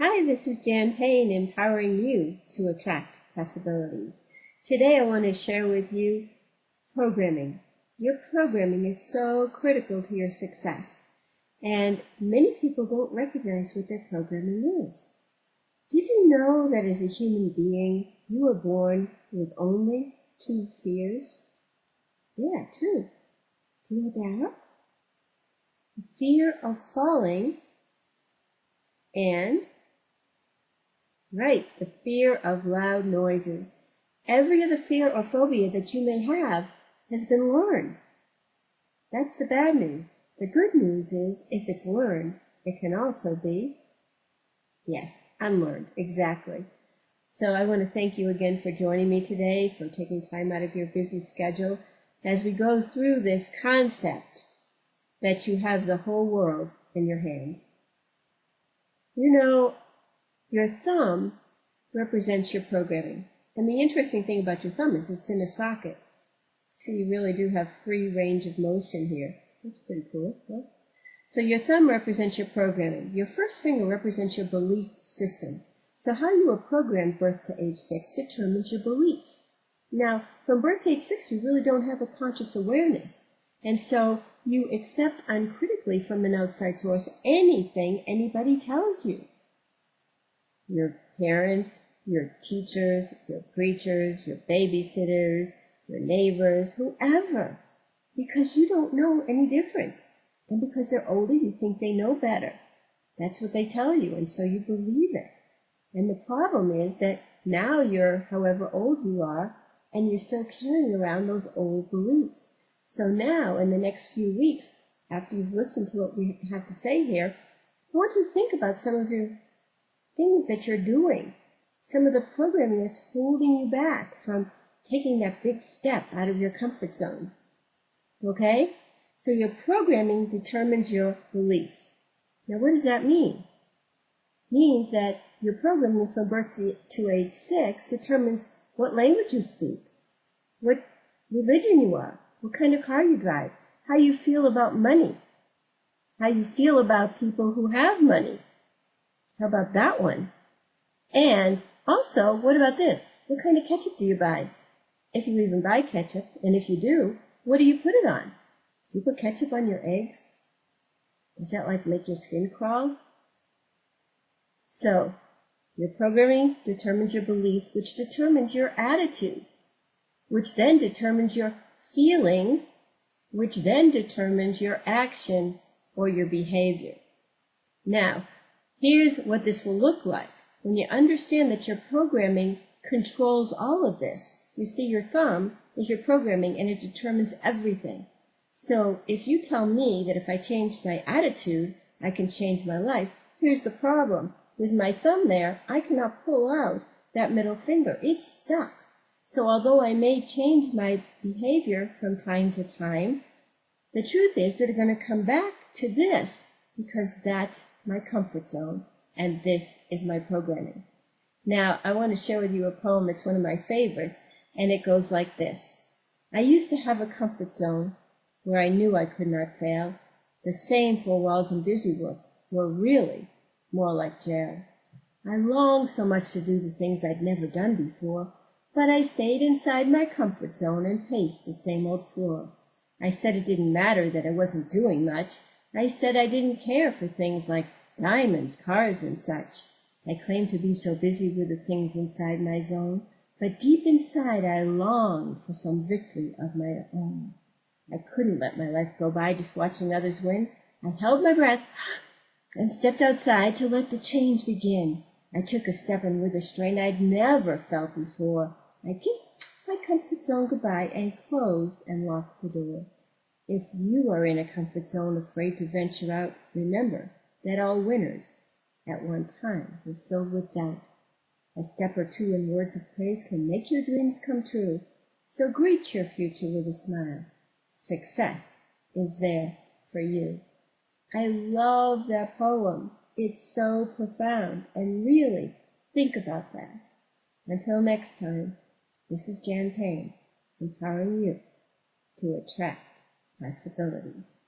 Hi, this is Jan Payne, empowering you to attract possibilities. Today I want to share with you programming. Your programming is so critical to your success, and many people don't recognize what their programming is. Did you know that as a human being, you were born with only 2 fears? Yeah, 2. Do you know what they are? The fear of falling and the fear of loud noises. Every other fear or phobia that you may have has been learned. That's the bad news. The good news is, if it's learned, it can also be, yes, unlearned, exactly. So I want to thank you again for joining me today, for taking time out of your busy schedule as we go through this concept that you have the whole world in your hands. You know, your thumb represents your programming. And the interesting thing about your thumb is it's in a socket. So you really do have free range of motion here. That's pretty cool, huh? So your thumb represents your programming. Your first finger represents your belief system. So how you were programmed birth to age 6 determines your beliefs. Now, from birth to age 6, you really don't have a conscious awareness. And so you accept uncritically from an outside source anything anybody tells you. Your parents, your teachers, your preachers, your babysitters, your neighbors, whoever, because you don't know any different. And because they're older, you think they know better. That's what they tell you, and so you believe it. And the problem is that now you're however old you are, and you're still carrying around those old beliefs. So now, in the next few weeks, after you've listened to what we have to say here, I want you to think about some of your things that you're doing, some of the programming that's holding you back from taking that big step out of your comfort zone. Okay? So your programming determines your beliefs. Now, what does that mean? It means that your programming from birth to age 6 determines what language you speak, what religion you are, what kind of car you drive, how you feel about money, how you feel about people who have money. How about that one? And also, what about this? What kind of ketchup do you buy? If you even buy ketchup, and if you do, what do you put it on? Do you put ketchup on your eggs? Does that make your skin crawl? So, your programming determines your beliefs, which determines your attitude, which then determines your feelings, which then determines your action or your behavior. Now, here's what this will look like. When you understand that your programming controls all of this, you see your thumb is your programming and it determines everything. So if you tell me that if I change my attitude, I can change my life, here's the problem. With my thumb there, I cannot pull out that middle finger. It's stuck. So although I may change my behavior from time to time, the truth is that I'm going to come back to this because that's my comfort zone and this is my programming. Now, I want to share with you a poem that's one of my favorites, and it goes like this. I used to have a comfort zone where I knew I could not fail. The same 4 walls and busy work were really more like jail. I longed so much to do the things I'd never done before, but I stayed inside my comfort zone and paced the same old floor. I said it didn't matter that I wasn't doing much. I said I didn't care for things like diamonds, cars, and such. I claimed to be so busy with the things inside my zone, but deep inside I longed for some victory of my own. I couldn't let my life go by just watching others win. I held my breath and stepped outside to let the change begin. I took a step in with a strain I'd never felt before. I kissed my comfort zone goodbye and closed and locked the door. If you are in a comfort zone afraid to venture out, remember that all winners at one time were filled with doubt. A step or two in words of praise can make your dreams come true. So greet your future with a smile. Success is there for you. I love that poem. It's so profound, and really think about that. Until next time, this is Jan Payne, empowering you to attract possibilities.